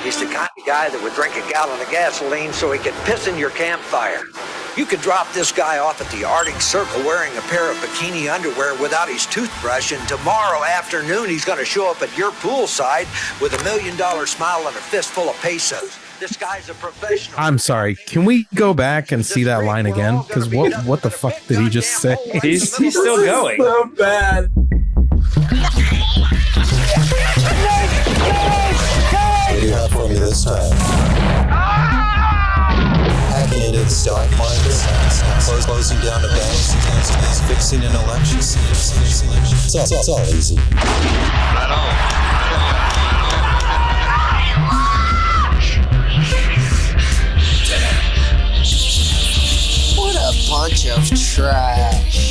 He's the kind of guy that would drink a gallon of gasoline so he could piss in your campfire. You could drop this guy off at the Arctic Circle wearing a pair of bikini underwear without his toothbrush, and tomorrow afternoon he's going to show up at your poolside with $1 million smile and a fistful of pesos. This guy's a professional. I'm sorry. Can we go back and see that line again? Because what the fuck did he just say? He's still going. So bad. What do you have for me this time? Hacking into the stock market, closing down a bank, fixing an election. It's all easy. Right on. What a bunch of trash.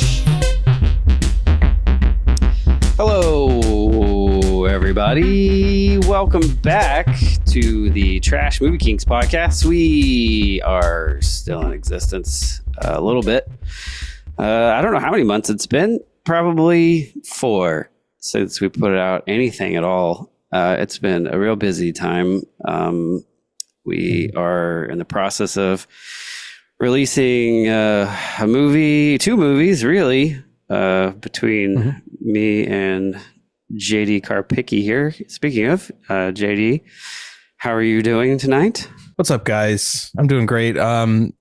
Hello, everybody. Welcome back to the Trash Movie Kings podcast. We are still in existence a little bit. I don't know how many months it's been. Probably 4 since we put out anything at all. It's been a real busy time. We are in the process of releasing a movie, 2 movies, really, between me and JD Karpicki here. Speaking of JD, how are you doing tonight? What's up, guys? I'm doing great. I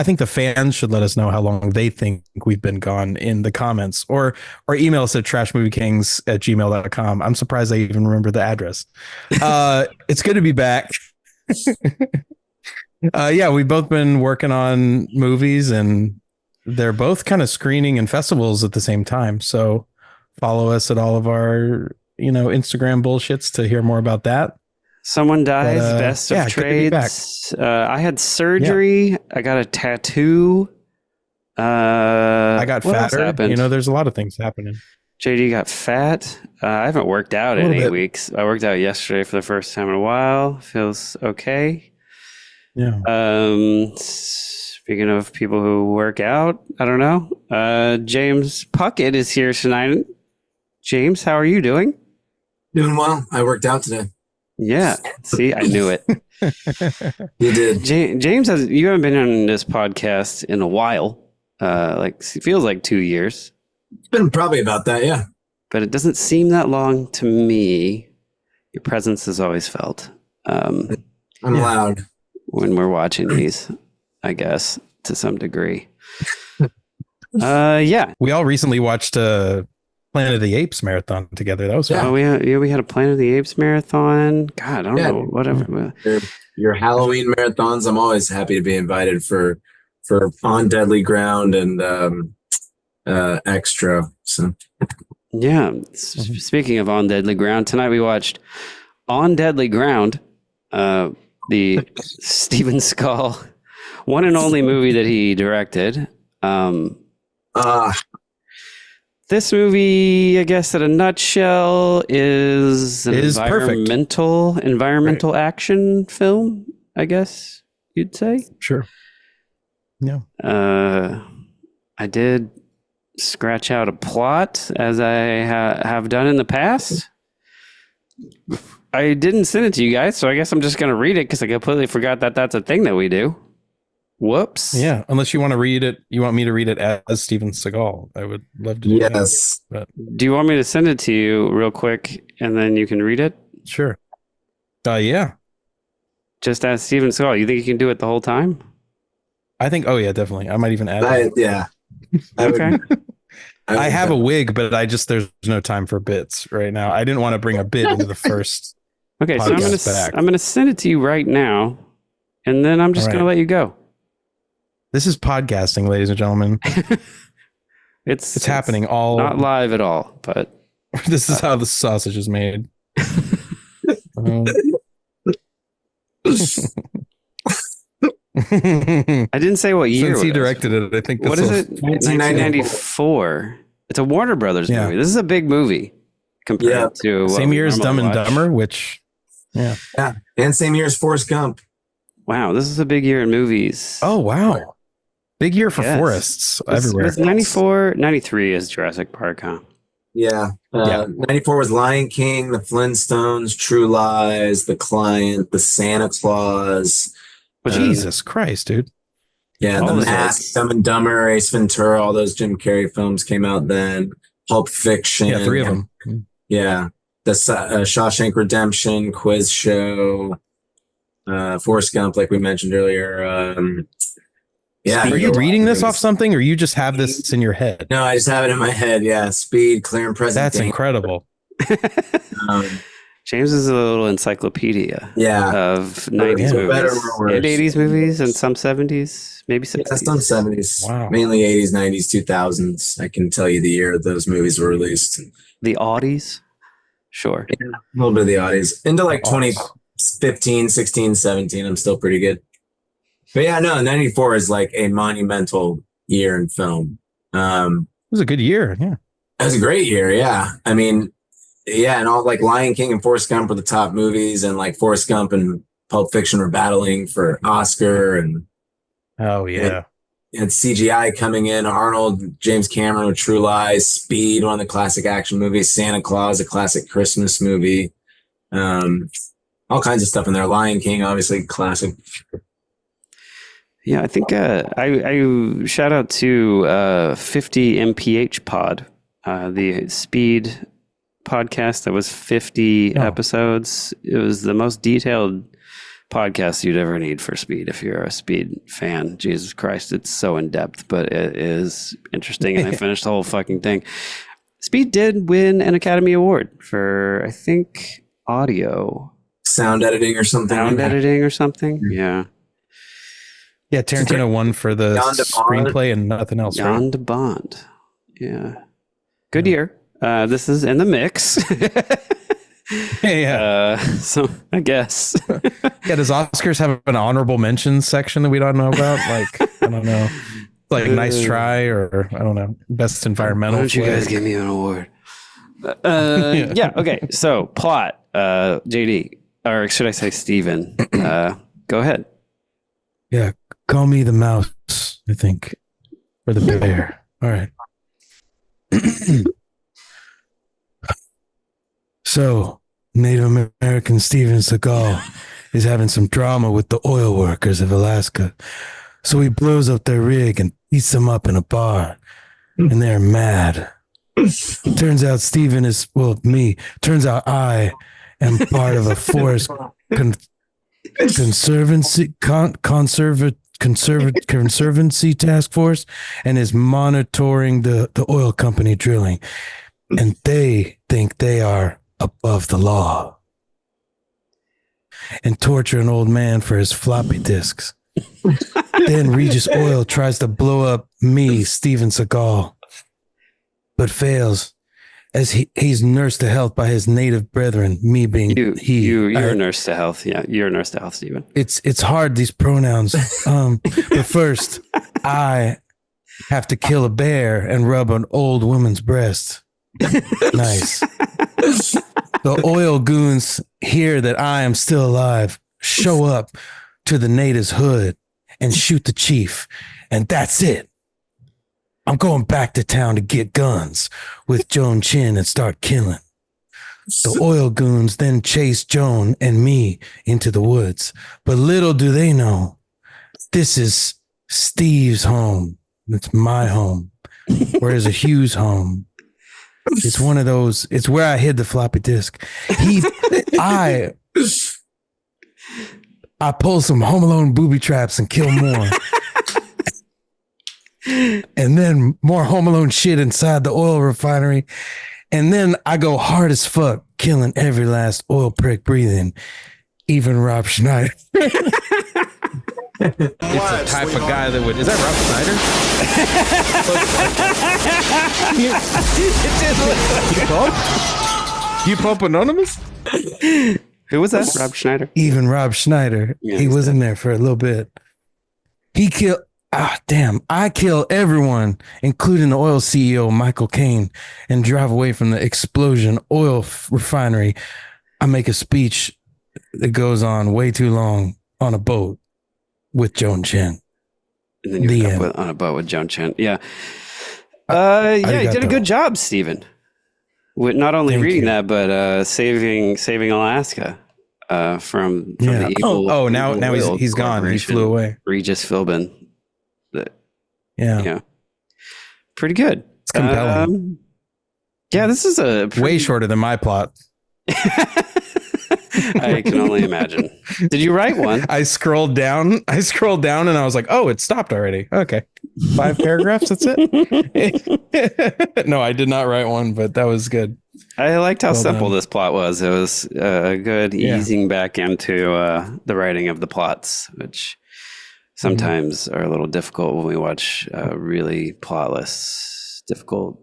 think the fans should let us know how long they think we've been gone in the comments, or email us at trashmoviekings@gmail.com. I'm surprised they even remember the address. It's good to be back. We've both been working on movies, and they're both kind of screening in festivals at the same time. So follow us at all of our, Instagram bullshits to hear more about that. Someone dies, best of trades. I had surgery. Yeah. I got a tattoo. I got fatter. There's a lot of things happening. JD got fat. I haven't worked out in 8 weeks. I worked out yesterday for the first time in a while. Feels okay. Yeah. Speaking of people who work out, I don't know. James Puckett is here tonight. James, how are you doing? Doing well. I worked out today. Yeah. See, I knew it. You did. James, you haven't been on this podcast in a while. It feels like 2 years. It's been probably about that, yeah. But it doesn't seem that long to me. Your presence is always felt. I'm loud. When we're watching these, I guess, to some degree. Yeah. We all recently watched Planet of the Apes marathon together. That was fun. Oh, we had a Planet of the Apes marathon. God, I don't know. Whatever. Your Halloween marathons, I'm always happy to be invited for On Deadly Ground and Extra. So yeah. Speaking of On Deadly Ground, tonight we watched On Deadly Ground, the Steven Seagal one and only movie that he directed. This movie, I guess, in a nutshell, is an environmental action film, I guess you'd say. Sure. Yeah. I did scratch out a plot, as I have done in the past. I didn't send it to you guys, so I guess I'm just going to read it because I completely forgot that that's a thing that we do. Whoops. Yeah, unless you want to read it. You want me to read it as Steven Seagal. I would love to do that. Yes. But. Do you want me to send it to you real quick and then you can read it? Sure. Yeah. Just as Steven Seagal. You think you can do it the whole time? I think, definitely. I might even add it. Yeah. Okay. I have a wig, but there's no time for bits right now. I didn't want to bring a bit into the first. Okay, so I'm gonna send it to you right now, and then I'm just gonna let you go. This is podcasting, ladies and gentlemen. It's happening all not live at all, but this is how the sausage is made. I didn't say what year. Since he directed it, I think. What is it? 1994. It's a Warner Brothers movie. This is a big movie compared to same year as Dumb and Dumber, which and same year as Forrest Gump. Wow, this is a big year in movies. Oh wow, big year for forests everywhere. It's 94, 93 is Jurassic Park, huh? Yeah. Yeah. 94 was Lion King, The Flintstones, True Lies, The Client, The Santa Claus. Jesus Christ, dude. Yeah, All The the Mask, hits. Dumb and Dumber, Ace Ventura, all those Jim Carrey films came out then. Pulp Fiction. Yeah, 3 of them. Yeah. The Shawshank Redemption, Quiz Show, Forrest Gump, like we mentioned earlier. Yeah. Are you reading this off something, or you just have this in your head? No, I just have it in my head. Yeah. Speed, Clear and Present That's Danger. incredible. Um, James is a little encyclopedia yeah. of 90s Yeah. movies Better or worse. and 80s movies and some 70s, maybe 60s. Yeah, some 70s. Wow. Mainly 80s, 90s, 2000s. I can tell you the year those movies were released. The Audis. Sure. A little bit of the oddies. Into like 2015, 16, 17. I'm still pretty good. But yeah, no, 94 is like a monumental year in film. It was a good year. Yeah. It was a great year. Yeah. I mean, yeah. And all like Lion King and Forrest Gump were the top movies, and like Forrest Gump and Pulp Fiction were battling for Oscar, and Oh, yeah. and CGI coming in. Arnold, James Cameron with True Lies, Speed, one of the classic action movies, Santa Claus, a classic Christmas movie. All kinds of stuff in there. Lion King, obviously classic. Yeah, I think I shout out to 50 MPH Pod, the Speed podcast that was 50 episodes. It was the most detailed podcast you'd ever need for Speed if you're a Speed fan. Jesus Christ, it's so in depth, but it is interesting. And I finished the whole fucking thing. Speed did win an Academy Award for, I think, audio. Sound editing or something. Sound editing or something. Yeah. Yeah, Tarantino won for the Jan de Bont. screenplay and nothing else. Right? Jan de Bont. Yeah. Good year. This is in the mix. Yeah. So I guess. Yeah, does Oscars have an honorable mentions section that we don't know about? Like, I don't know. Like nice try, or I don't know, best environmental. Why don't you flag? guys give me an award? Yeah. Okay. So plot, JD, or should I say Steven? Go ahead. Yeah, call me the mouse, I think, or the bear. All right. So, Native American Steven Seagal is having some drama with the oil workers of Alaska. So he blows up their rig and beats them up in a bar, and they're mad. Turns out Steven is, well, me. Turns out I am part of a forest conservancy task force, and is monitoring the oil company drilling, and they think they are above the law, and torture an old man for his floppy disks. Then Regis Oil tries to blow up me, Steven Seagal, but fails, as he's nursed to health by his native brethren, me being you're a nurse to health. Yeah, you're a nurse to health, Steven. It's hard, these pronouns. But first, I have to kill a bear and rub an old woman's breast. Nice. The oil goons hear that I am still alive, show up to the natives' hood and shoot the chief. And that's it. I'm going back to town to get guns with Joan Chin and start killing. The oil goons then chase Joan and me into the woods. But little do they know, this is Steve's home. It's my home. Whereas a Hugh's home. It's one of those, it's where I hid the floppy disk. I pull some Home Alone booby traps and kill more. And then more Home Alone shit inside the oil refinery. And then I go hard as fuck, killing every last oil prick breathing, even Rob Schneider. It's the type of guy that would. Is that Rob Schneider? You pump Anonymous? Who was that? Rob Schneider? Even Rob Schneider. Yeah, he was in there for a little bit. He killed. Damn. I kill everyone, including the oil CEO, Michael Caine, and drive away from the explosion oil refinery. I make a speech that goes on way too long on a boat with Joan Chen. And then you're on a boat with Joan Chen. Yeah. Yeah, you did a good job, Steven. With not only Thank reading you. that, but saving Alaska from the evil. Now evil he's Whale he's gone. He Corporation. flew away. Regis Philbin. Yeah. Pretty good. It's compelling. Yeah, this is a Way shorter than my plot. I can only imagine. Did you write one? I scrolled down and I was like, oh, it stopped already. Okay. 5 paragraphs. That's it. No, I did not write one, but that was good. I liked how Well simple done. this plot was. It was a good easing back into the writing of the plots, which sometimes are a little difficult when we watch really plotless, difficult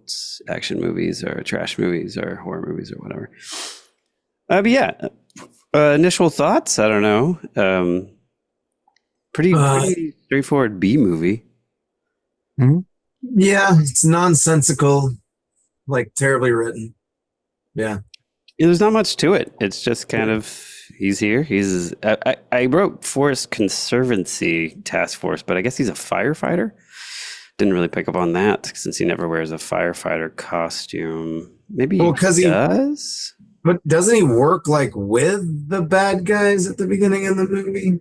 action movies or trash movies or horror movies or whatever. But yeah, initial thoughts. I don't know. Pretty straightforward B movie. Yeah, it's nonsensical, like terribly written. Yeah. There's not much to it. It's just kind of he's here. I wrote Forest Conservancy Task Force, but I guess he's a firefighter. Didn't really pick up on that since he never wears a firefighter costume. Maybe he does. But doesn't he work like with the bad guys at the beginning of the movie?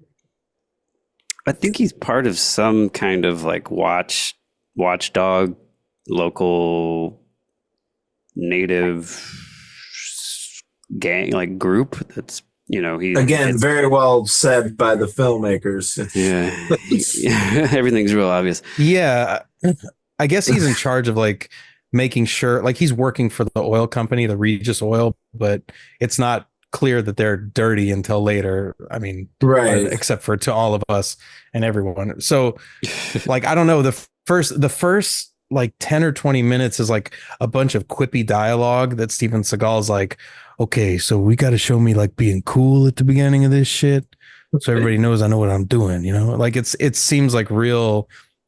I think he's part of some kind of like watchdog, local native gang, like group. That's Again, very well said by the filmmakers. Yeah, everything's real obvious. Yeah. I guess he's in charge of like making sure, like he's working for the oil company, the Regis Oil, but it's not clear that they're dirty until later. I mean, right. Except for to all of us and everyone. So like, I don't know, the first like 10 or 20 minutes is like a bunch of quippy dialogue that Steven Seagal's like, okay, so we got to show me like being cool at the beginning of this shit. So everybody knows I know what I'm doing, like it seems like real,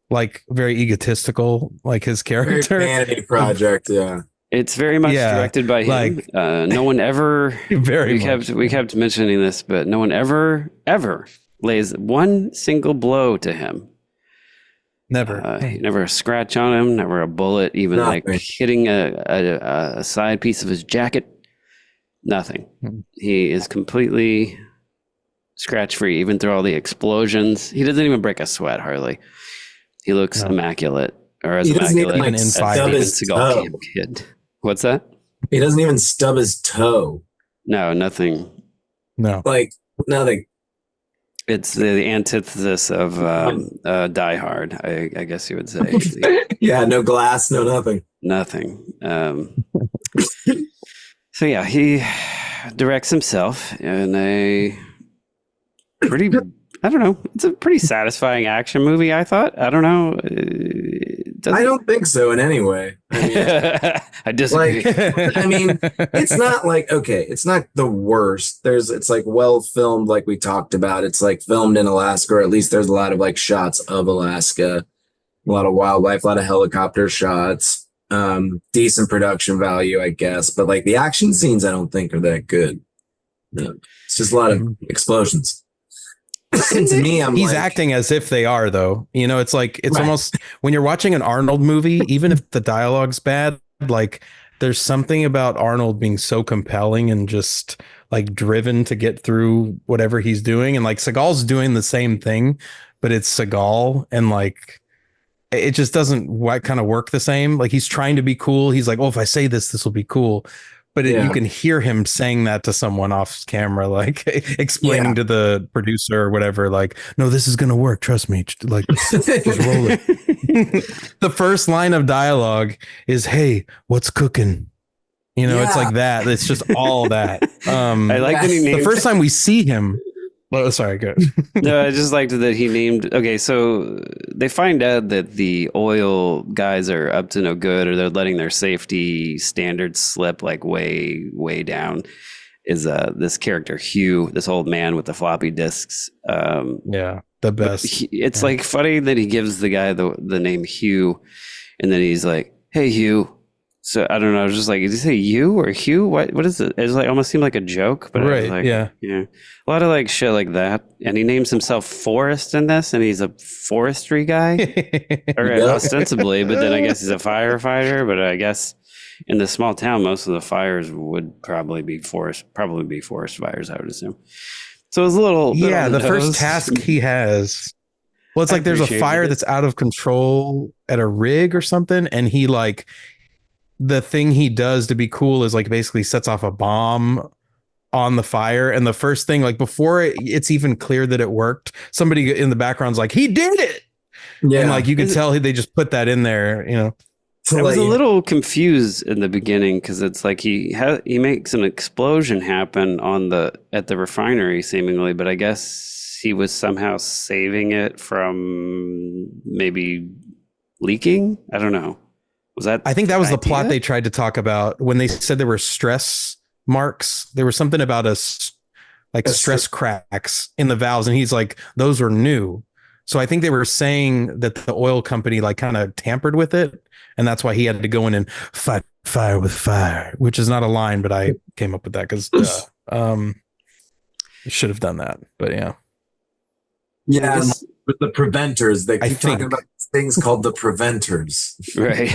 like very egotistical, like his character. Very vanity project, yeah. It's very much directed by him. Like, no one ever. We kept mentioning this, but no one ever lays one single blow to him. Never. Never a scratch on him. Never a bullet, even like hitting a side piece of his jacket. Nothing. He is completely scratch free, even through all the explosions. He doesn't even break a sweat hardly. He looks immaculate, or as immaculate as Steven Seagal kid. What's that? He doesn't even stub his toe. No, nothing. No, like nothing. It's the antithesis of Die Hard, I guess you would say. Yeah, no glass, no nothing. Nothing. So yeah, he directs himself in a pretty, I don't know, it's a pretty satisfying action movie, I thought. I don't know. I don't think so in any way. I mean, I disagree. Like, I mean, it's not like, okay, it's not the worst. It's like well filmed, like we talked about. It's like filmed in Alaska, or at least there's a lot of like shots of Alaska, a lot of wildlife, a lot of helicopter shots. Decent production value, I guess, but like the action scenes I don't think are that good. No, it's just a lot of explosions. And to me, he's acting as if they are, though. It's like it's almost when you're watching an Arnold movie, even if the dialogue's bad, like there's something about Arnold being so compelling and just like driven to get through whatever he's doing, and like Seagal's doing the same thing, but it's Seagal, and like it just doesn't kind of work the same. Like he's trying to be cool. He's like, oh, if I say this will be cool. But you can hear him saying that to someone off camera, like explaining to the producer or whatever, like, no, this is going to work. Trust me. Like, just roll it. The first line of dialogue is, hey, what's cooking? It's like that. It's just all that. I like that he named the first time we see him. Oh, sorry, go. No, I just liked that he named. Okay, so they find out that the oil guys are up to no good, or they're letting their safety standards slip like way, way down. Is this character Hugh, this old man with the floppy disks? The best. It's like funny that he gives the guy the name Hugh, and then he's like, "Hey, Hugh." So I don't know. I was just like, did he say you or Hugh? What is it? It's like almost seemed like a joke, but right, like, yeah, a lot of like shit like that. And he names himself Forrest in this, and he's a forestry guy, or ostensibly. But then I guess he's a firefighter. But I guess in the small town, most of the fires would probably be forest fires, I would assume. So it's a little bit Yeah, on the first nose. task he has. Well, it's I like there's a appreciated fire it. that's out of control at a rig or something, and he like the thing he does to be cool is like basically sets off a bomb on the fire, and the first thing, like before it's even clear that it worked, somebody in the background's like, he did it. Yeah. And like you can tell they just put that in there, you know. I was a little confused in the beginning because it's like he makes an explosion happen at the refinery seemingly, but I guess he was somehow saving it from maybe leaking. I don't know. Was that? I think that was the idea? plot they tried to talk about when they said there were stress marks. There was something about stress cracks in the valves, and he's like, those are new. So I think they were saying that the oil company like kind of tampered with it, and that's why he had to go in and fight fire with fire, which is not a line, but I came up with that because should have done that. But yeah. Yeah, with the preventers, they I keep talking think. about things called the preventers. Right.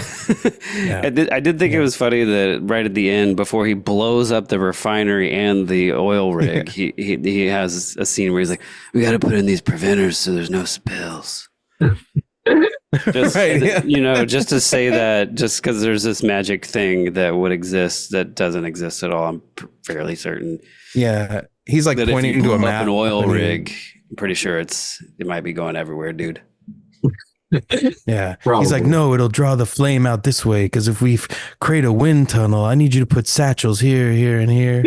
Yeah. I did think it was funny that right at the end, before he blows up the refinery and the oil rig, he has a scene where he's like, "We got to put in these preventers so there's no spills." Just, Right, yeah. you know, just to say that, just because there's this magic thing that would exist that doesn't exist at all, I'm fairly certain. Yeah. He's like That if pointing you to a blow map. up an oil I mean, rig, I'm pretty sure it might be going everywhere, dude. Yeah. Probably. He's like, no, it'll draw the flame out this way. Because if we create a wind tunnel, I need you to put satchels here, here, and here.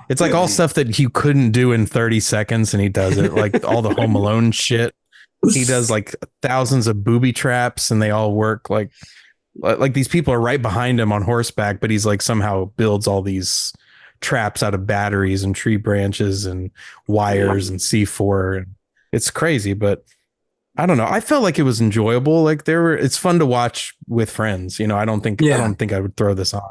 It's like all stuff that you couldn't do in 30 seconds. And he does it, like all the Home Alone shit. He does like thousands of booby traps, and they all work like these people are right behind him on horseback, but he's like somehow builds all these traps out of batteries and tree branches and wires and C4. And it's crazy, but I don't know. I felt like it was enjoyable. Like it's fun to watch with friends. You know, I don't think I would throw this on.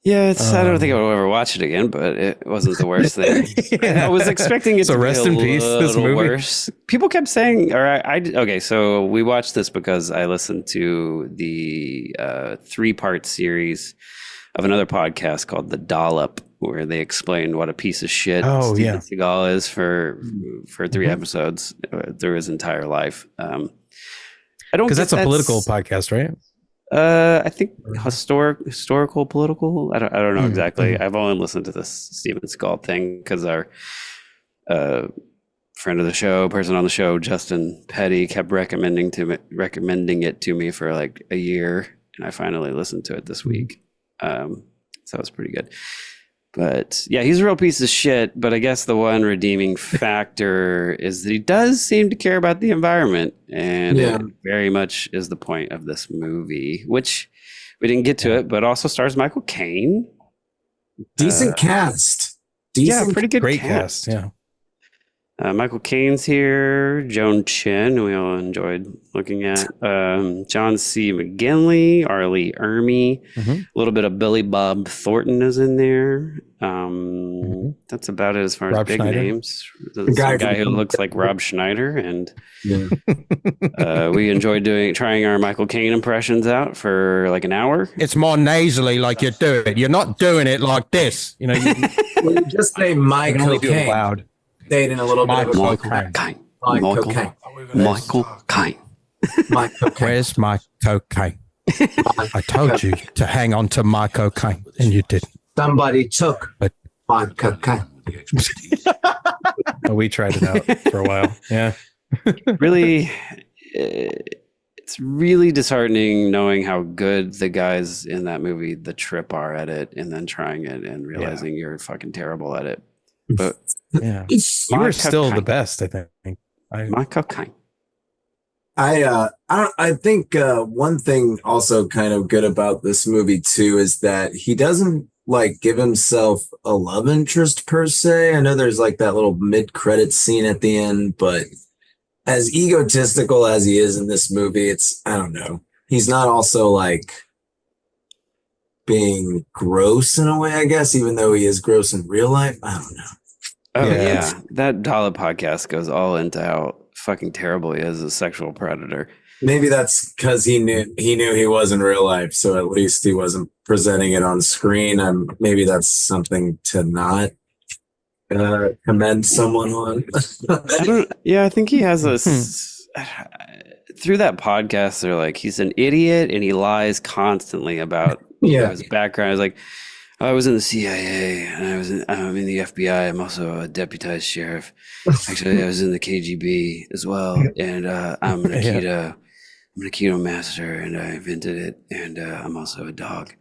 Yeah, I don't think I would ever watch it again, but it wasn't the worst thing. Yeah. I was expecting it So to be rest a in peace, this little movie. worse. People kept saying, okay, so we watched this because I listened to the 3-part series of another podcast called The Dollop, where they explained what a piece of shit Steven Seagal is for 3 episodes through his entire life. I don't, because that's a political podcast, right? I think historical, political. I don't know exactly. I've only listened to this Steven Seagal thing because our friend of the show, person on the show, Justin Petty, kept recommending it to me for like a year, and I finally listened to it this week. So it was pretty good. But yeah, he's a real piece of shit. But I guess the one redeeming factor is that he does seem to care about the environment. And it very much is the point of this movie, which we didn't get to it, but also stars Michael Caine. Decent cast. Pretty good Great cast. Yeah. Michael Caine's here. Joan Chen, who we all enjoyed looking at. John C. McGinley, Arlie Ermey. A little bit of Billy Bob Thornton is in there. That's about it as far as Rob big Schneider. names. The guy who looks like Rob Schneider. And we enjoyed trying our Michael Caine impressions out for like an hour. It's more nasally like you do it. You're not doing it like this. You know, Well, you just say Mike can only do it Cocaine. loud. Say it in a little bit of a Michael Caine. Michael Caine. Mike Cocaine. Where's my cocaine? I told you to hang on to my cocaine, and you didn't. Somebody took But- my cocaine. We tried it out for a while. Yeah. Really, it's really disheartening knowing how good the guys in that movie, The Trip, are at it, and then trying it and realizing you're fucking terrible at it. But Yeah. You were still the cocaine. best, I think. My cocaine. I think one thing also kind of good about this movie too is that he doesn't like give himself a love interest per se. I know there's like that little mid-credit scene at the end, but as egotistical as he is in this movie, I don't know. He's not also like being gross in a way, I guess, even though he is gross in real life. I don't know. Oh Yeah. yeah, that Dollar podcast goes all into how fucking terrible he is as a sexual predator. Maybe that's because he knew he was in real life, so at least he wasn't presenting it on screen. Maybe that's something to not commend someone on. I think he has a through that podcast. They're like, he's an idiot and he lies constantly about his background. He's like, I was in the CIA and I'm in the FBI. I'm also a deputized sheriff. Actually, I was in the KGB as well, and I'm an Aikido. I'm an Aikido master, and I invented it, and I'm also a dog.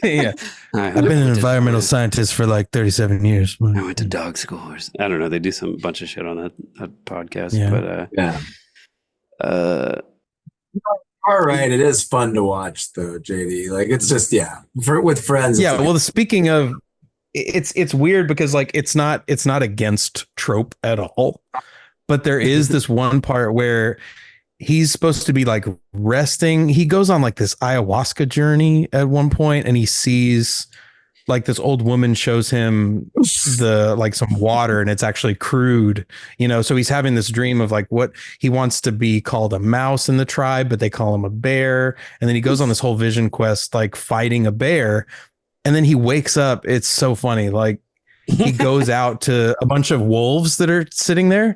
Yeah, I've been an environmental scientist for like 37 years. I went to dog school. I don't know. They do some bunch of shit on that podcast, but all right, it is fun to watch though, JD. Like it's just with friends. Yeah, well, speaking of, it's weird because like it's not against trope at all, but there is this one part where he's supposed to be like resting. He goes on like this ayahuasca journey at one point, and he sees like this old woman shows him some water, and it's actually crude, so he's having this dream of like what he wants to be called, a mouse in the tribe, but they call him a bear. And then he goes on this whole vision quest, like fighting a bear. And then he wakes up. It's so funny. Like he goes out to a bunch of wolves that are sitting there,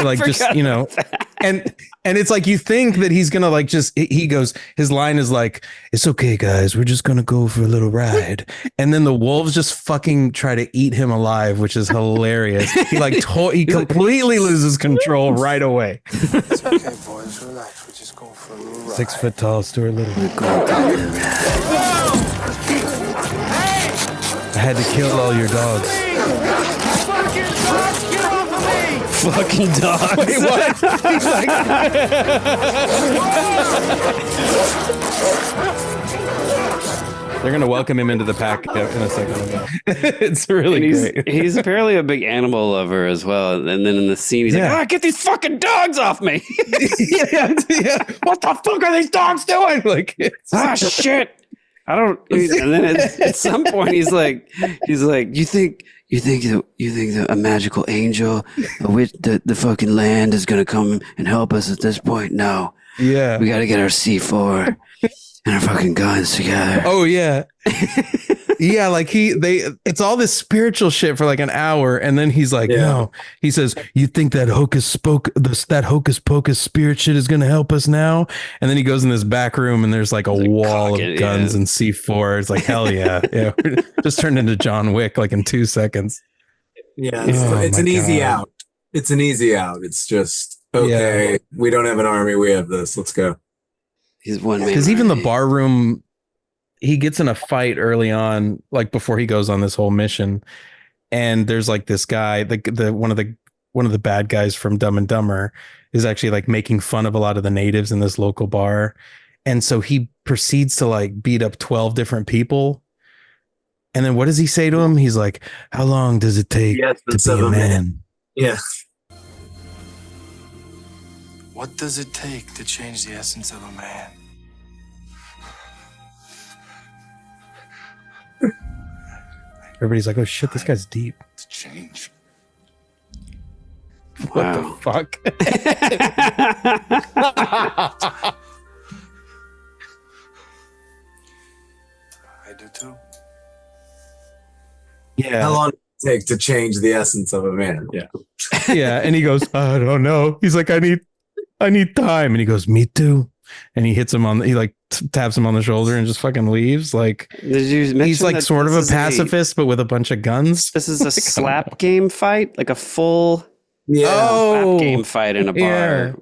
like just, and it's like, you think that he's going to like, he goes, his line is like, it's okay, guys, we're just going to go for a little ride. And then the wolves just fucking try to eat him alive, which is hilarious. He like, he completely loses control right away. It's okay, boys, relax. We're just going for a little ride. 6 foot tall Stuart Little. I had to kill all your dogs. Fucking dogs. Wait, what? He's like, they're gonna welcome him into the pack in a second. It's really great. He's apparently a big animal lover as well. And then in the scene, he's like, get these fucking dogs off me. yeah. What the fuck are these dogs doing? Like, shit. I don't. And then at some point, he's like, you think that a magical angel, with the fucking land is gonna come and help us at this point? No. Yeah. We got to get our C4 and our fucking guns together. Oh yeah. Yeah, like it's all this spiritual shit for like an hour, and then he's like, no. He says, you think that hocus pocus spirit shit is gonna help us now? And then he goes in this back room, and there's like a wall of guns and C4. It's like, hell yeah. Yeah. Just turned into John Wick like in 2 seconds. Yeah, it's an easy out. It's an easy out. It's just okay. We don't have an army. We have this. Let's go. He's one man. Because even the bar room, he gets in a fight early on, like before he goes on this whole mission, and there's like this guy, the one of the bad guys from Dumb and Dumber is actually like making fun of a lot of the natives in this local bar, and so he proceeds to like beat up 12 different people. And then what does he say to him? He's like, how long does it take to be a man? Yeah. What does it take to change the essence of a man? Everybody's like, oh shit, this guy's deep. To change. What the fuck? I do too. Yeah. How long does it take to change the essence of a man? Yeah. Yeah. And he goes, I don't know. He's like, I need time. And he goes, me too. And he hits him he like taps him on the shoulder and just fucking leaves. Like, he's like sort of a pacifist, but with a bunch of guns. This is a slap game fight, like a full slap game fight in a bar. Yeah.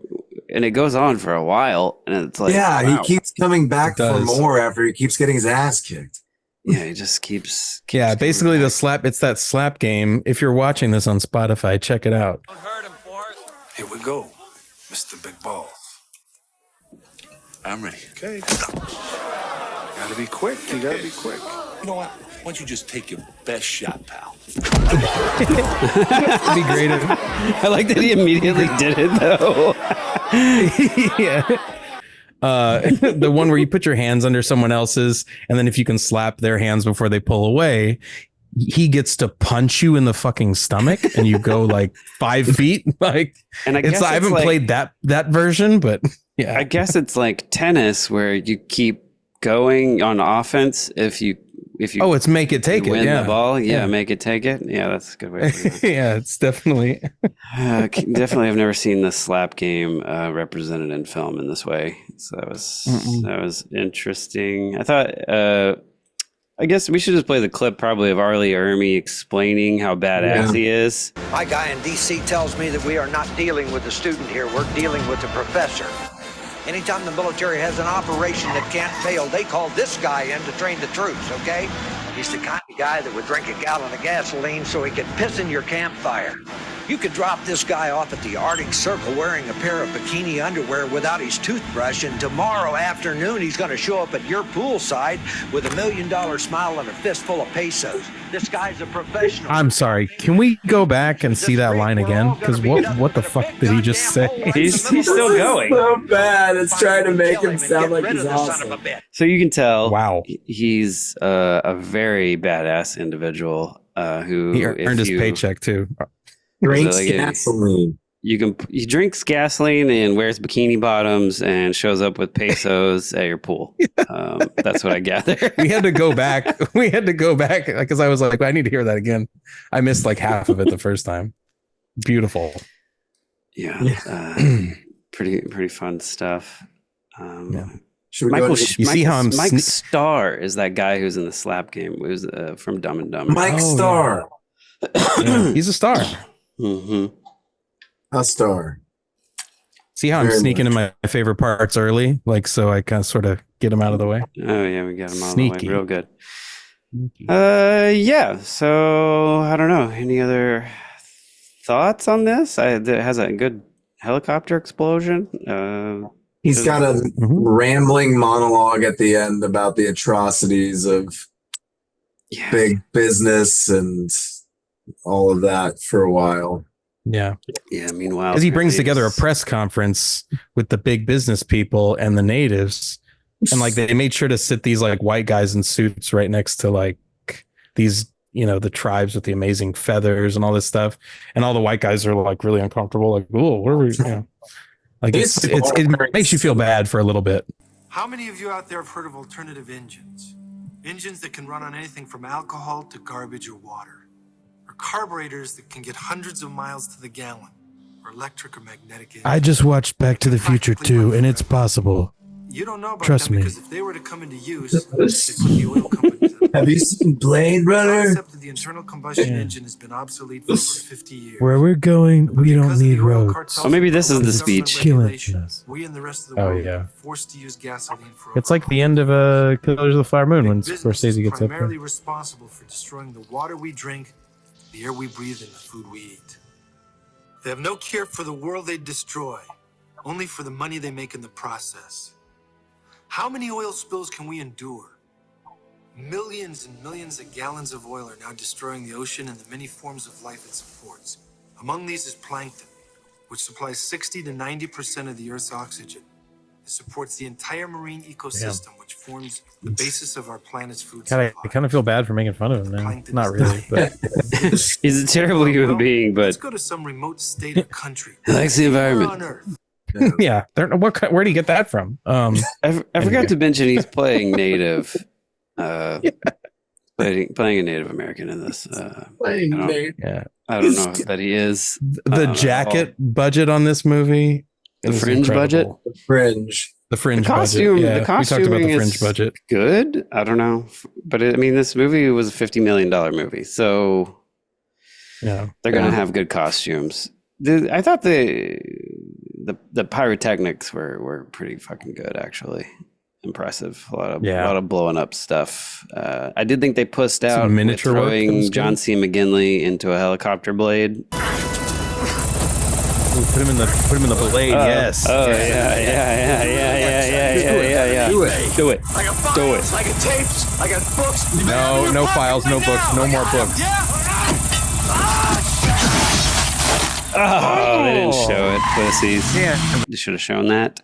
And it goes on for a while. And it's like, he keeps coming back for more after he keeps getting his ass kicked. Yeah, he just keeps basically it's that slap game. If you're watching this on Spotify, check it out. Here we go, Mr. Big Balls. I'm ready. Okay. Gotta be quick. You gotta be quick. You know what? Why don't you just take your best shot, pal? It'd be great. I like that he immediately did it, though. Yeah. The one where you put your hands under someone else's, and then if you can slap their hands before they pull away, he gets to punch you in the fucking stomach and you go like 5 feet. Like, And I haven't played that version, but yeah. I guess it's like tennis where you keep going on offense if you it's make it take win it. Yeah. the ball. Yeah, make it take it. Yeah, that's a good way to put it. Yeah, it's definitely Definitely, I've never seen the slap game represented in film in this way. So that was interesting. I thought. I guess we should just play the clip probably of Arlie Ermy explaining how badass he is. My guy in DC tells me that we are not dealing with the student here. We're dealing with the professor. Anytime the military has an operation that can't fail, they call this guy in to train the troops, okay? He's the kind of guy that would drink a gallon of gasoline so he could piss in your campfire. You could drop this guy off at the Arctic Circle wearing a pair of bikini underwear without his toothbrush, and tomorrow afternoon he's going to show up at your poolside with $1 million smile and a fistful of pesos. This guy's a professional. I'm sorry. Can we go back and see that line again? Because what the fuck did he just say? He's still going. So bad. It's trying to make him sound like he's awesome. So you can tell. Wow. He's a very badass individual who He earned his paycheck too. Drinks gasoline. He drinks gasoline and wears bikini bottoms and shows up with pesos at your pool. That's what I gather. We had to go back because I was like, I need to hear that again. I missed like half of it the first time. Beautiful. Yeah. Pretty fun stuff. Should we Mike Starr is that guy who's in the slap game. Who's from Dumb and Dumber. Mike Starr. Yeah, he's a star. Mm-hmm. A star. See how I'm sneaking in my favorite parts early, like so I can sort of get them out of the way. Oh yeah, we got him out of Sneaky. the way real good. Yeah. So I don't know. Any other thoughts on this? It has a good helicopter explosion. He's got a rambling monologue at the end about the atrocities of big business and all of that for a while. Yeah. Meanwhile, as he brings together a press conference with the big business people and the natives, and like they made sure to sit these like white guys in suits right next to like these, the tribes with the amazing feathers and all this stuff, and all the white guys are like really uncomfortable, like, oh, what are we? Like it makes you feel bad for a little bit. How many of you out there have heard of alternative engines? Engines that can run on anything from alcohol to garbage or water. Or carburetors that can get hundreds of miles to the gallon. Or electric or magnetic engines. I just watched Back to the Future 2, and it's possible. You don't know about Trust them me. because if they were to come into use, they put the oil companies in. Have you seen Blade The Runner? concept of the internal combustion engine has been obsolete for over 50 years. Where we're going, we don't Because of need the oil roads. cartels Oh, maybe this is and the government speech. regulation, Killing. We and the rest of the Oh, world yeah. are forced to use gasoline for It's like the end of Killers of the Flower Moon when Scorsese gets up primarily there. responsible for destroying the water we drink, the air we breathe, and the food we eat. They have no care for the world they destroy, only for the money they make in the process. How many oil spills can we endure? Millions and millions of gallons of oil are now destroying the ocean and the many forms of life it supports. Among these is plankton, which supplies 60 to 90% of the Earth's oxygen. It supports the entire marine ecosystem, which forms the basis of our planet's food supply. I kind of feel bad for making fun of him now. Not really, but He's a terrible human being, Let's but go to some remote state or country. he likes the Where environment. on Earth? yeah. Where do you get that from? I forgot to mention he's playing native. Playing a Native American in this. Yeah. I don't know that he is. The jacket budget on this movie. The is fringe incredible. The Fringe. The fringe The costume- budget. Yeah, the we talked about costuming the fringe is- budget. Good. I don't know, but this movie was a $50 million movie, so Yeah. they're gonna have good costumes. I thought the pyrotechnics were pretty fucking good, actually. Impressive. A lot of blowing up stuff. I did think they pussed out with miniature work that was throwing good. John C. McGinley into a helicopter blade. Ooh, put him in the blade. Yes. Oh yeah. Do it. I got files, Do it. I got tapes, I got books. No files, no books, no more books. Oh, they didn't show it, pussies. Yeah. They should have shown that.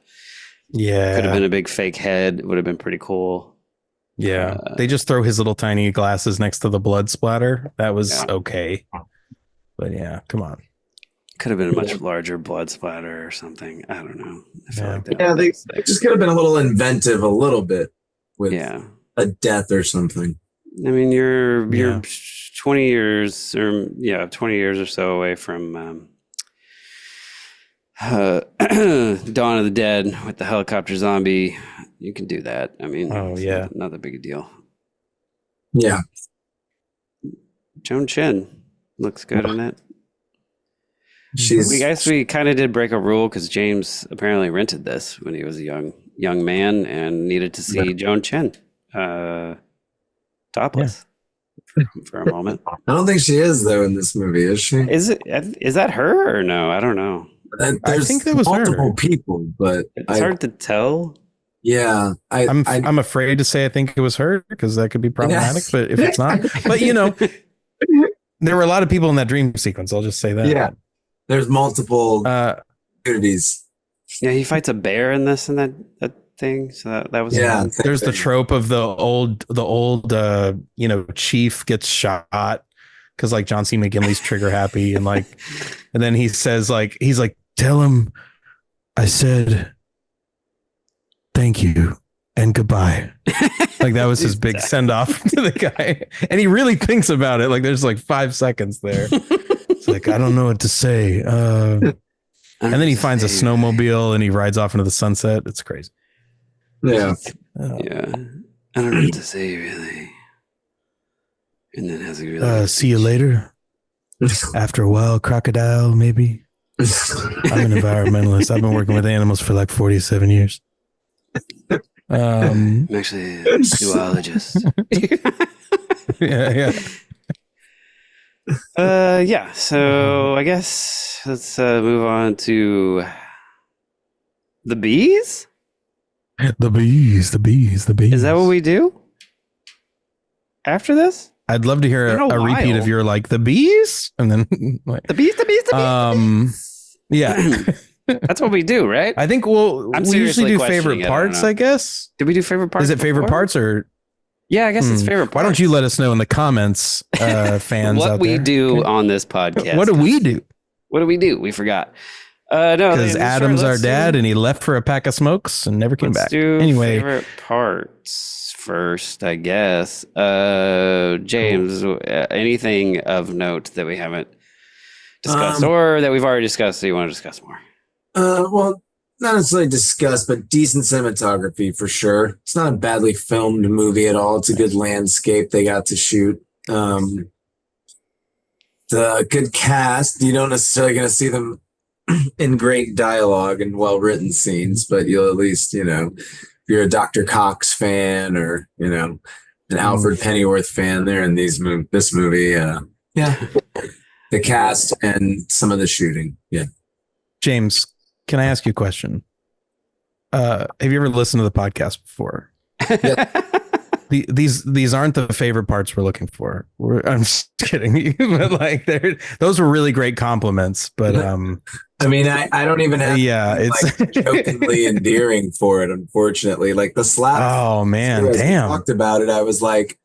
Yeah. Could have been a big fake head. Would have been pretty cool. Yeah, they just throw his little tiny glasses next to the blood splatter. That was okay, but yeah, come on. Could have been a much larger blood splatter or something. I don't know. I feel like that. Yeah, they just could have been a little inventive, a little bit with a death or something. I mean, you're 20 years or 20 years or so away from Dawn of the Dead with the helicopter zombie. You can do that. I mean, not that big a deal. Yeah. Joan Chen looks good in it. We we kind of did break a rule because James apparently rented this when he was a young man and needed to see Joan Chen topless for a moment. I don't think she is though in this movie, is she? Is that her or no? I don't know. I think that was multiple people, but it's hard to tell. Yeah, I'm afraid to say I think it was her because that could be problematic. But if it's not, but there were a lot of people in that dream sequence. I'll just say that. Yeah, there's multiple communities. Yeah, he fights a bear in this and that thing. So that was There's the trope of the old chief gets shot because like John C. McGinley's trigger happy and then he says he's like, tell him I said thank you and goodbye. Like that was his big send off to the guy, and he really thinks about it. Like there's 5 seconds there. It's like I don't know what to say. And then he finds a snowmobile and he rides off into the sunset. It's crazy. Yeah. Yeah. I don't know what to say really. And then has a really see you later. After a while, crocodile, maybe. I'm an environmentalist. I've been working with animals for 47 years. I'm actually a zoologist. So I guess let's move on to the bees. The bees. Is that what we do after this? I'd love to hear a repeat of your the bees, and then the bees. Yeah. That's what we do, right? I think we usually do favorite parts, I guess. Did we do favorite parts? Is it favorite parts or? Yeah, I guess it's favorite parts. Why don't you let us know in the comments, fans what out we there? do on this podcast. What do we do? What do we do? We forgot. No, because Adam's our dad and he left for a pack of smokes and never came back. Anyway, favorite parts first, I guess. James, anything of note that we haven't discussed or that we've already discussed that you want to discuss more? Well, not necessarily discussed, but decent cinematography for sure. It's not a badly filmed movie at all. It's a good landscape they got to shoot. The good cast. You don't necessarily going to see them in great dialogue and well-written scenes, but you'll at least, if you're a Dr. Cox fan or, an Alfred Pennyworth fan there in this movie. The cast and some of the shooting. Yeah. James, can I ask you a question? Have you ever listened to the podcast before? Yeah. These aren't the favorite parts we're looking for. I'm just kidding you, but those were really great compliments. But I mean, I don't even have it's jokingly endearing for it. Unfortunately, the slap. Oh man, damn! Talked about it. I was like,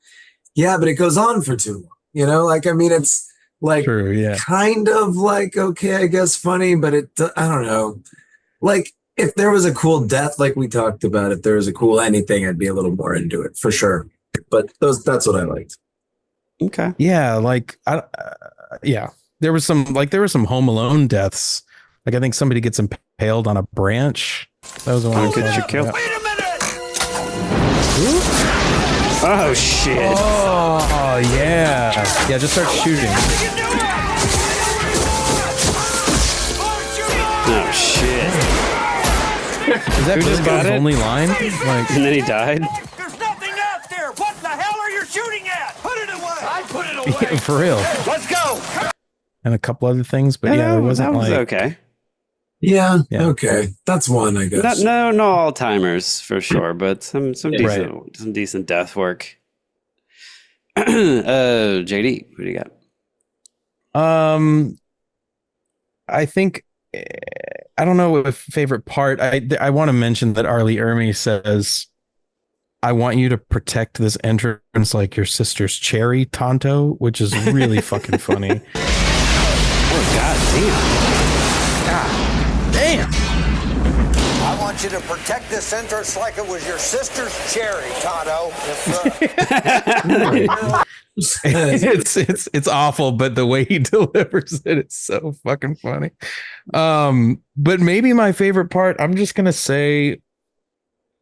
yeah, but it goes on for too long. I mean, it's true, yeah. Kind of okay, I guess funny, but I don't know. If there was a cool death, like we talked about, if there was a cool anything, I'd be a little more into it for sure. But that's what I liked. Okay. Yeah. There was some Home Alone deaths. I think somebody gets impaled on a branch. That was the one. Wait a minute. Oh shit. Oh yeah. Yeah, just start shooting. Oh shit. Is that Bilbo's only line? And then he died? There's nothing out there! What the hell are you shooting at? Put it away! I put it away! Yeah, for real. Let's go! And a couple other things, but there wasn't that was okay. Yeah, okay. That's one, I guess. No all-timers for sure, but some decent death work. JD, what do you got? I think I don't know if favorite part. I want to mention that Arlie Ermy says I want you to protect this entrance like your sister's cherry, Tonto, which is really fucking funny. Oh, God damn. I want you to protect this entrance like it was your sister's cherry, Tonto. It's awful, but the way he delivers it is so fucking funny. But maybe my favorite part, I'm just gonna say,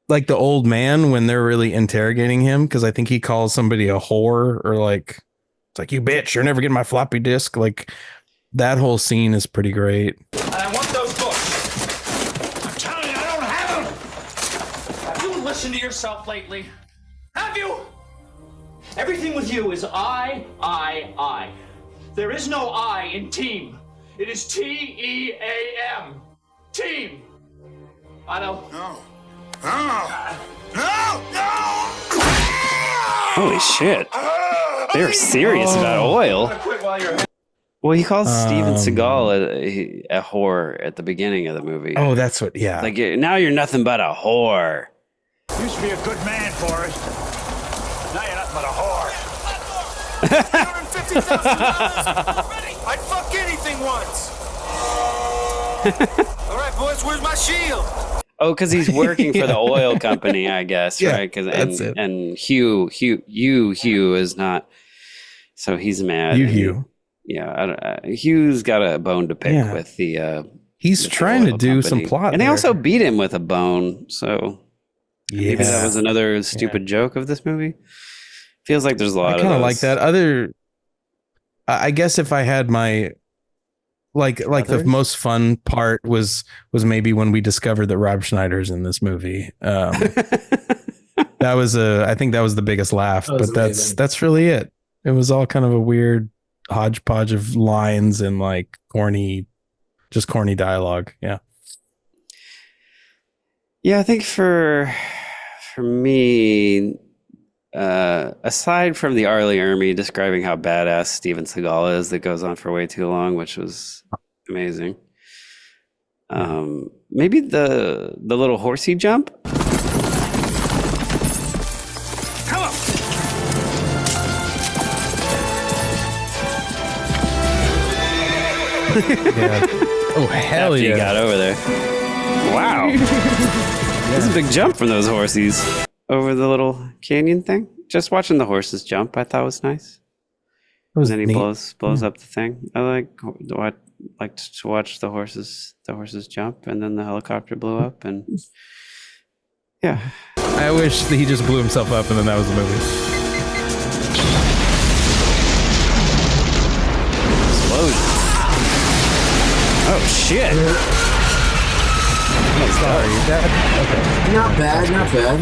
like the old man when they're really interrogating him, because I think he calls somebody a whore, or like, it's like, you bitch, you're never getting my floppy disk. Like that whole scene is pretty great. And I want those books. I'm telling you, I don't have them. Have you listened to yourself lately? Have you? Everything with you is I. There is no I in team. It is T-E-A-M. Team. Otto. No. Holy shit. They're serious about oil. Well, he calls Steven Seagal a whore at the beginning of the movie. Oh, that's what, yeah. Like, now you're nothing but a whore. Used to be a good man, Forrest. Now you're nothing but a whore. $150,000. I'd fuck anything once. All right, boys, where's my shield? Oh, because he's working for the oil company, I guess, Yeah, right? that's it. And Hugh is not. So he's mad. Hugh. Yeah, Hugh's got a bone to pick with the. He's trying to do some plot, and they there. also beat him with a bone. So maybe that Yeah. was another stupid joke of this movie. Feels like there's a lot I of. kind of like that. I guess if I had my like the most fun part was maybe when we discovered that Rob Schneider's in this movie. That was I think that was the biggest laugh, That was but amazing. that's really it. It was all kind of a weird hodgepodge of lines and like corny dialogue. Yeah. Yeah, I think for me, aside from the Arlie Ermy describing how badass Steven Seagal is, that goes on for way too long, which was amazing. Maybe the little horsey jump. Come on. Yeah. Oh, hell After yeah. you got over there. Wow. This is a big jump from those horsies over the little canyon thing. Just watching the horses jump, I thought was nice. It was And then he neat. blows up the thing. I like to watch the horses jump, and then the helicopter blew up, and yeah. I wish that he just blew himself up and then that was the movie. Explosion. Oh shit. Sorry. Not bad, not bad.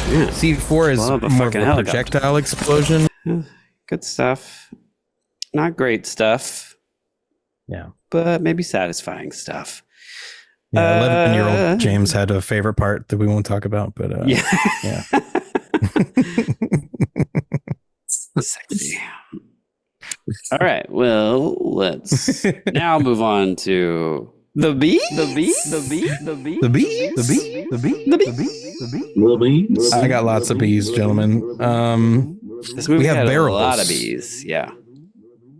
Yeah. C4 is Blow up a more of fucking a helicopter. projectile explosion. Good stuff. Not great stuff, Yeah. but maybe satisfying stuff. Yeah, 11-year-old James had a favorite part that we won't talk about, but Yeah. yeah. Sexy. All right. Well, let's now move on to the bee. I got lots of bees, gentlemen. This movie we have had barrels. a lot of bees. Yeah.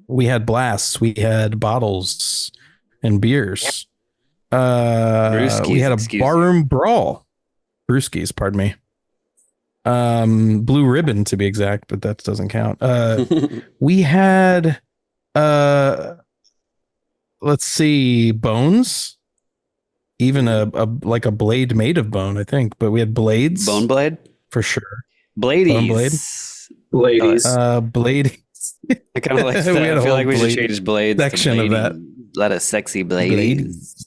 We had blasts, we had bottles and beers. We had a barroom brawl. Brewskis, pardon me. Blue ribbon to be exact, but that doesn't count. We had let's see, bones. Even a blade made of bone, I think, but we had blades. Bone blade for sure. Bladies. Bone blade. Ladies. I Blade. kind of like We that. had a I feel whole like we should blade change blades section to of that. blading. Let us sexy blades.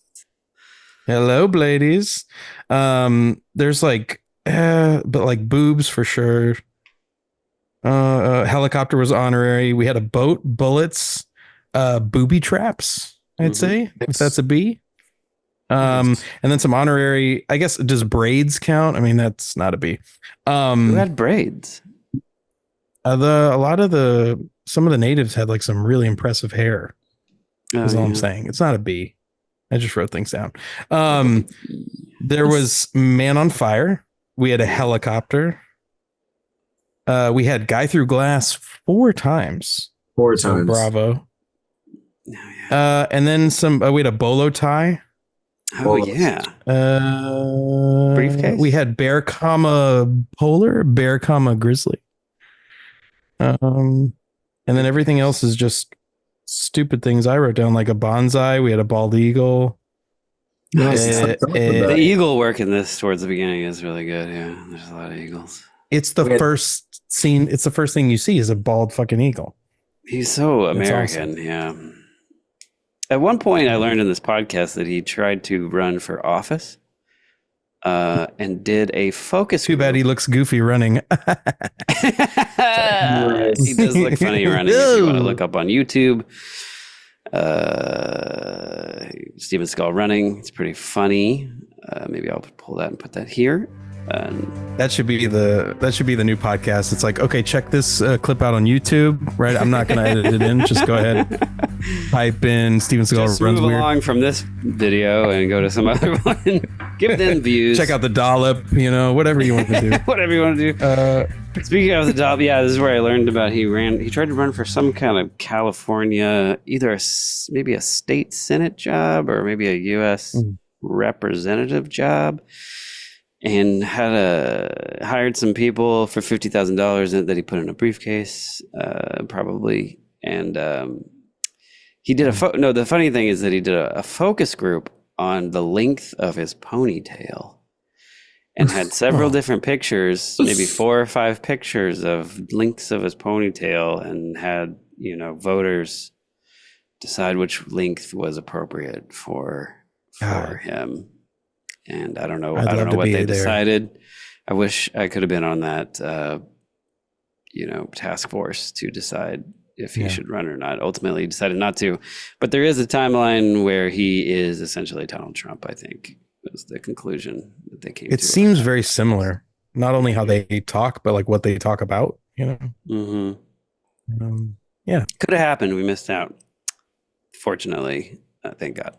Hello, bladies. There's like but like boobs for sure. Helicopter was honorary. We had a boat, bullets, booby traps, I'd say, if that's a B. And then some honorary, I guess, does braids count? I mean, that's not a B. Who had braids? Some of the natives had like some really impressive hair. That's all I'm saying. It's not a B. I just wrote things down. There was Man on Fire. We had a helicopter. We had guy through glass 4 times. 4 So times. bravo. Oh, yeah. And then we had a bolo tie. Oh, yeah. Briefcase? We had bear, polar, bear, grizzly. And then everything else is just stupid things I wrote down, like a bonsai. We had a bald eagle. The eagle work in this towards the beginning is really good. Yeah, there's a lot of eagles. It's the first scene. It's the first thing you see is a bald fucking eagle. He's so That's American. awesome. Yeah. At one point, I learned in this podcast that he tried to run for office and did a focus Too bad he looks goofy running. He does look funny running. If you want to look up on YouTube, Steven Seagal running. It's pretty funny. Maybe I'll pull that and put that here. That should be the new podcast. It's like, okay, check this clip out on YouTube, right? I'm not going to edit it in. Just go ahead, type in Steven Seagal Just runs move weird. along from this video and go to some other one. Give them views. Check out the dollop, whatever you want to do. Whatever you want to do. Speaking of the dollop, yeah, this is where I learned about he tried to run for some kind of California, either maybe a state Senate job or maybe a U.S. representative job. And hired some people for $50,000 that he put in a briefcase, probably. And he did the funny thing is that he did a focus group on the length of his ponytail and had several different pictures, maybe 4 or 5 pictures of lengths of his ponytail, and had, voters decide which length was appropriate for him. And I don't know what they decided. I wish I could have been on that, task force to decide if he should run or not. Ultimately, he decided not to. But there is a timeline where he is essentially Donald Trump, I think, was the conclusion that they came to. It seems very similar. Not only how they talk, but like what they talk about, Mm-hmm. Yeah. Could have happened. We missed out. Fortunately, thank God.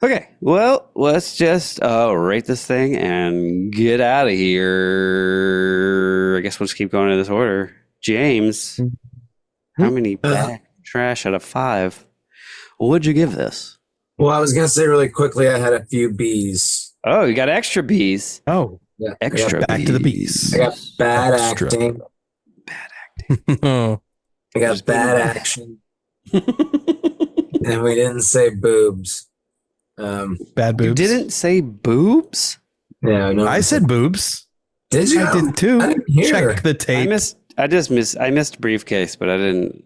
Okay, well, let's just rate this thing and get out of here. I guess we'll just keep going in this order. James, how many bag trash out of 5 would you give this? Well, I was going to say really quickly, I had a few B's. Oh, you got extra B's. Oh, yeah. Extra back to the B's. I got bad acting. Oh, I got bad action. And we didn't say boobs. bad boobs. You didn't say boobs? Yeah, no. I said boobs. Did you? I did too. I didn't hear. Check the tape. I missed briefcase, but I didn't.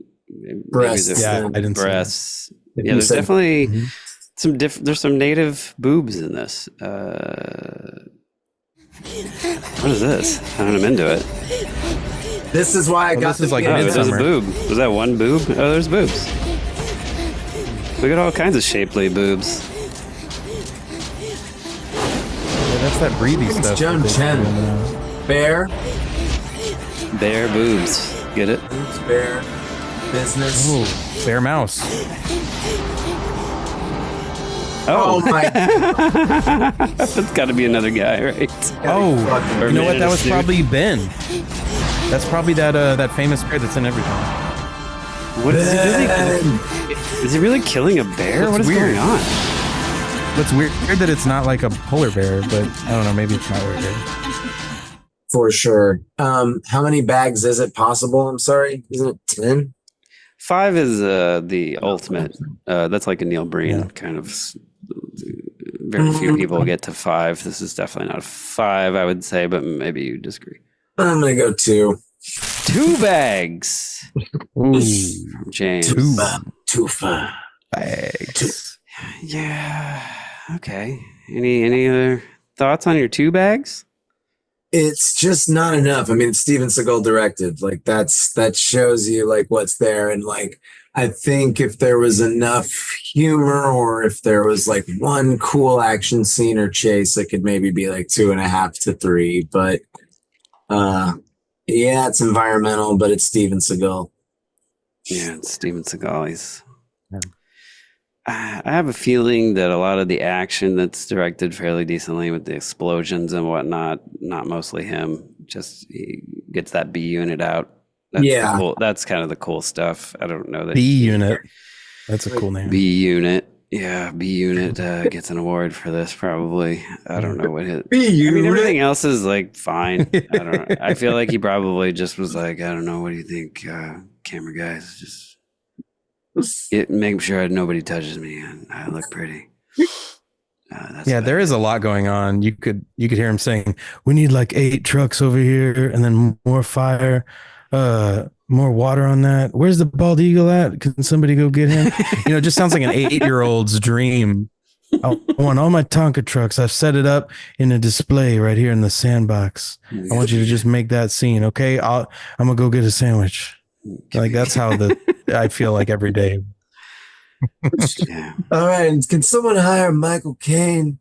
Breasts. Yeah, I didn't see breasts. Yeah, there's definitely there's some native boobs in this. What is this? I'm into it. This is why I got this is like There's a midsummer. boob. Was that one boob? Oh, there's boobs. Look at all kinds of shapely boobs. Yeah, that's that breathy It's stuff. Joan that they Chen. do in, Bear. Bare boobs. Get it? Boobs, bear. Business. Oh, bear mouse. Oh my. That's got to be another guy, right? Oh, Or you know man what? in That a was suit. probably Ben. That's probably that famous bear that's in everything. What is he doing? Is he really killing a bear? Looks What is weird. going on? What's weird that it's not like a polar bear, but I don't know. Maybe it's not weird. For sure. How many bags is it possible? I'm sorry. Isn't it 10? 5 is the ultimate. That's like a Neil Breen kind of. Very few people get to 5. This is definitely not a 5, I would say, but maybe you disagree. I'm going to go 2. 2 bags Ooh, from James. 2 5. bags. Yeah. Okay. Any other thoughts on your 2 bags? It's just not enough. I mean, it's Steven Seagal directed. Like that shows you like what's there. And like, I think if there was enough humor or if there was like one cool action scene or chase, it could maybe be like 2.5 to 3. But yeah, it's environmental, but it's Steven Seagal. Yeah, it's Steven Seagal. I have a feeling that a lot of the action that's directed fairly decently with the explosions and whatnot, not mostly him, just he gets that B unit out. That's Yeah. cool. That's kind of the cool stuff. I don't know that B unit. That's a cool name. B unit. Yeah, B unit gets an award for this probably. I don't know what his. B I mean, unit. everything else is like fine. I don't know. I feel like he probably just was like, I don't know. What do you think, camera guys? Just make sure nobody touches me and I look pretty. That's Yeah, there is a lot going on. You could hear him saying, "We need like 8 trucks over here, and then more fire, more water on that. Where's the bald eagle at? Can somebody go get him?" It just sounds like an 8-year-old's dream. I want all my Tonka trucks. I've set it up in a display right here in the sandbox. I want you to just make that scene, okay? I'm gonna go get a sandwich. Like that's how I feel like every day. Yeah. All right, can someone hire Michael Caine?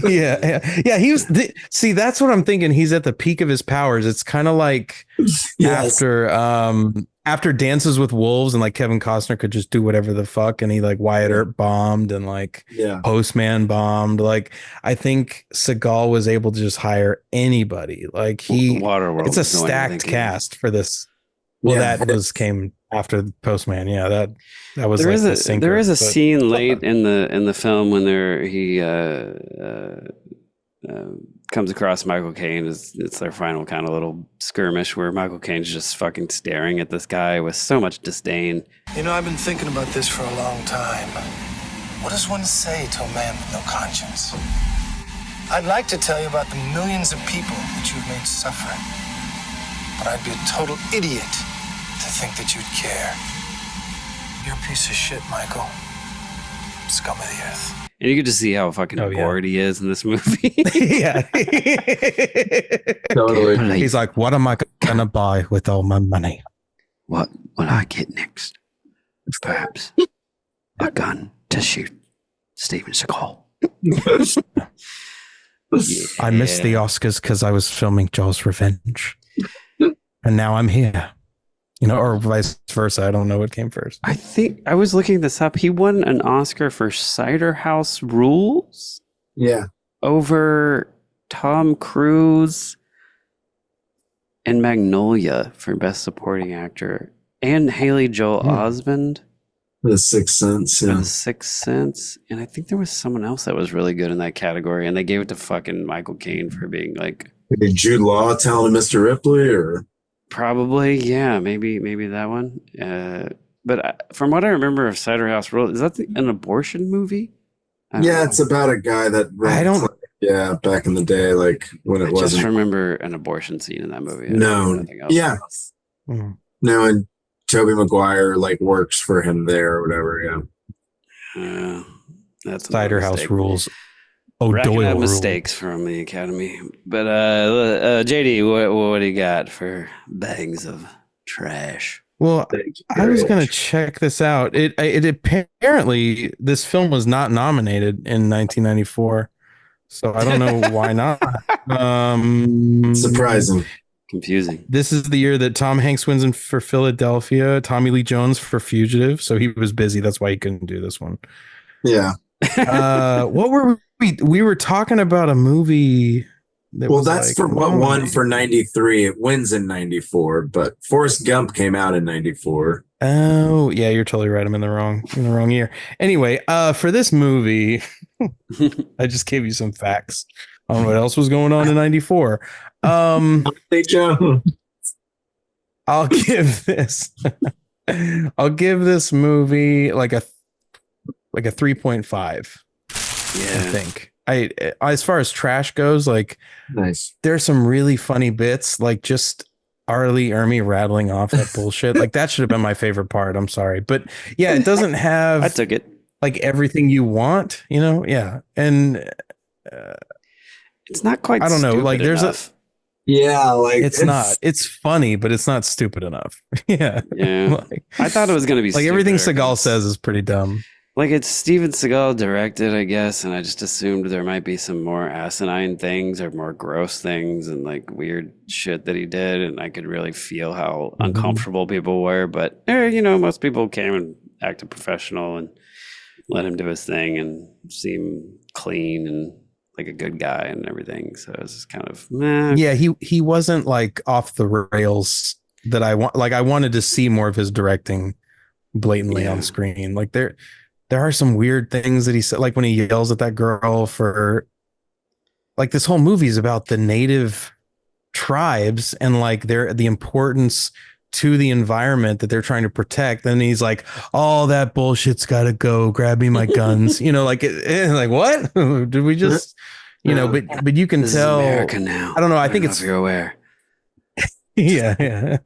Yeah. He was. See, that's what I'm thinking. He's at the peak of his powers. It's kind of like after Dances with Wolves, and like Kevin Costner could just do whatever the fuck, and he like Wyatt Earp bombed, and like Postman bombed. Like I think Seagal was able to just hire anybody. Like Waterworld. It's a stacked cast for this. Well, that came after Postman. Yeah, that was. There is a scene late in the film when he comes across Michael Caine. It's their final kind of little skirmish where Michael Caine's just fucking staring at this guy with so much disdain. I've been thinking about this for a long time. What does one say to a man with no conscience? I'd like to tell you about the millions of people that you've made suffering, but I'd be a total idiot to think that you'd care. You're a piece of shit, Michael. Scum of the earth. And you get to see how fucking bored he is in this movie. Yeah. Totally. He's like, what am I going to buy with all my money? What will I get next? Perhaps a gun to shoot Steven Seagal. I missed the Oscars because I was filming Jaws Revenge. And now I'm here. Or vice versa. I don't know what came first. I think I was looking this up. He won an Oscar for Cider House Rules. Yeah. Over Tom Cruise and Magnolia for Best Supporting Actor, and Haley Joel Osment. The Sixth Sense. The Sixth Sense. And I think there was someone else that was really good in that category, and they gave it to fucking Michael Caine for being like. Did Jude Law telling Mr. Ripley or? Probably, yeah, maybe that one. But from what I remember of Cider House Rules, is that an abortion movie? It's about a guy that back in the day, like when it wasn't. I just remember an abortion scene in that movie. No, yeah, no, and Tobey Maguire like works for him there or whatever. Yeah, that's Cider House Rules. Racking up mistakes from the Academy. But JD, what do you got for bags of trash? Well, I was going to check this out. It apparently this film was not nominated in 1994, so I don't know why not. Surprising, confusing. This is the year that Tom Hanks wins for Philadelphia, Tommy Lee Jones for Fugitive, so he was busy. That's why he couldn't do this one. Yeah. What were we were talking about a movie that's for what won for 93. It wins in 94, but Forrest Gump came out in 94. Oh yeah, you're totally right. I'm in the wrong year. Anyway, for this movie, I just gave you some facts on what else was going on in 94. Hey Joe, I'll give this movie like a 3.5. Yeah. I think as far as trash goes, like nice. There's some really funny bits, like just Arlie Ermy rattling off that bullshit. Like that should have been my favorite part. I'm sorry, but yeah, it doesn't have. I took it like everything you want, Yeah, and it's not quite. I don't know. Like there's enough. Like it's not. It's funny, but it's not stupid enough. Yeah. Like, I thought it was going to be like everything Seagal says is pretty dumb. Like it's Steven Seagal directed, I guess, and I just assumed there might be some more asinine things or more gross things and like weird shit that he did, and I could really feel how uncomfortable people were. But most people came and act a professional and let him do his thing and seem clean and like a good guy and everything. So it was just kind of Yeah, he wasn't like off the rails that I want. Like I wanted to see more of his directing blatantly on screen. Like there are some weird things that he said, like when he yells at that girl for like this whole movie is about the native tribes and like the importance to the environment that they're trying to protect. Then he's like, all that bullshit's got to go, grab me my guns, like like what did we just, but you can this tell is America now. I don't know. I think it's, if you're aware. yeah.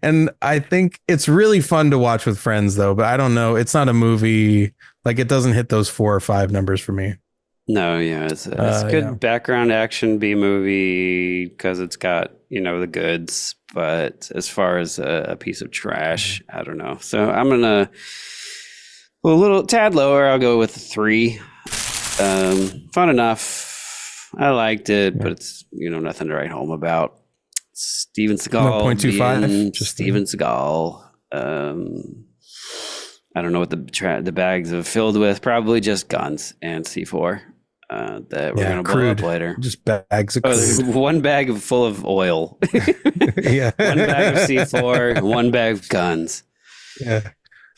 And I think it's really fun to watch with friends though, but I don't know. It's not a movie. Like it doesn't hit those 4 or 5 numbers for me. No, yeah, it's good background action B movie because it's got the goods, but as far as a piece of trash, I don't know. So I'm gonna a little tad lower. I'll go with a 3. Fun enough. I liked it, but it's nothing to write home about. Steven Seagal, 0.25. Just Steven Seagal. I don't know what the bags are filled with. Probably just guns and C4 that we're going to blow up later. Just bags of crude. One bag full of oil. Yeah. One bag of C4, one bag of guns. Yeah.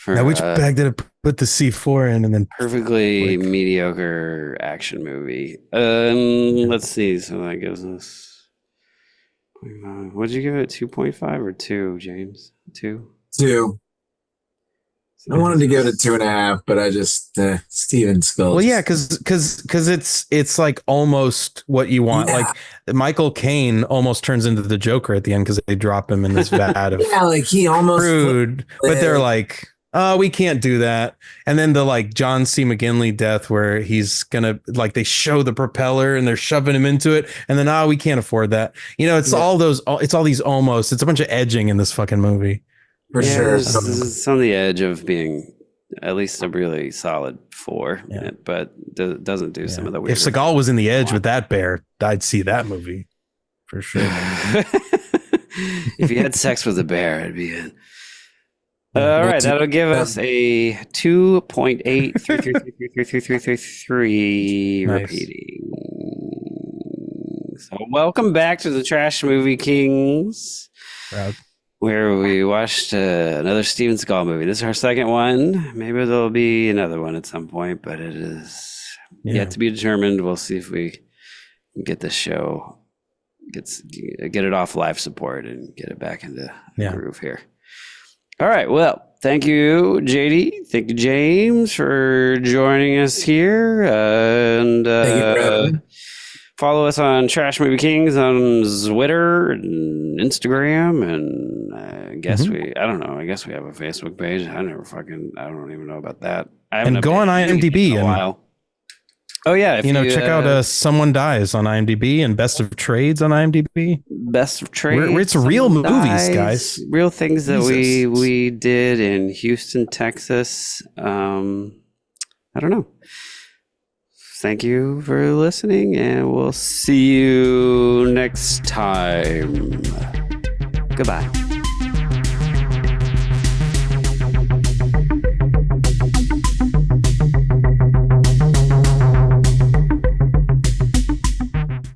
Now, which bag did I put the C4 in? And then perfectly mediocre action movie. Let's see. So that gives us. What did you give it? 2.5 or 2, James? 2? 2. I wanted to give it a 2.5, but I just Steven Seagal. Well, yeah, because it's like almost what you want. Yeah. Like Michael Caine almost turns into the Joker at the end because they drop him in this vat of like he almost crude. But they're like, oh, we can't do that. And then the like John C. McGinley death where he's gonna like they show the propeller and they're shoving him into it, and then we can't afford that. It's all these almost. It's a bunch of edging in this fucking movie. For sure. It's on the edge of being at least a really solid 4, but doesn't do some of the weird. If Seagal was in the edge with that bear, I'd see that movie for sure. If he had sex with a bear, I'd be in. All right, that'll give us a 2.8 repeating. So welcome back to the Trash Movie Kings. Proud. Where we watched another Steven Seagal movie. This is our second one. Maybe there'll be another one at some point, but it is yet to be determined. We'll see if we can get this show, get it off life support and get it back into the groove here. All right. Well, thank you, JD. Thank you, James, for joining us here. And Thank you, follow us on Trash Movie Kings on Twitter and Instagram, and I guess I guess we have a Facebook page. I don't even know about that. And go on IMDb in a while. Oh yeah, if check out Someone Dies on IMDb and Best of Trades on IMDb. Best of Trades. It's real movies, guys. Real things that we did in Houston, Texas. I don't know. Thank you for listening, and we'll see you next time. Goodbye.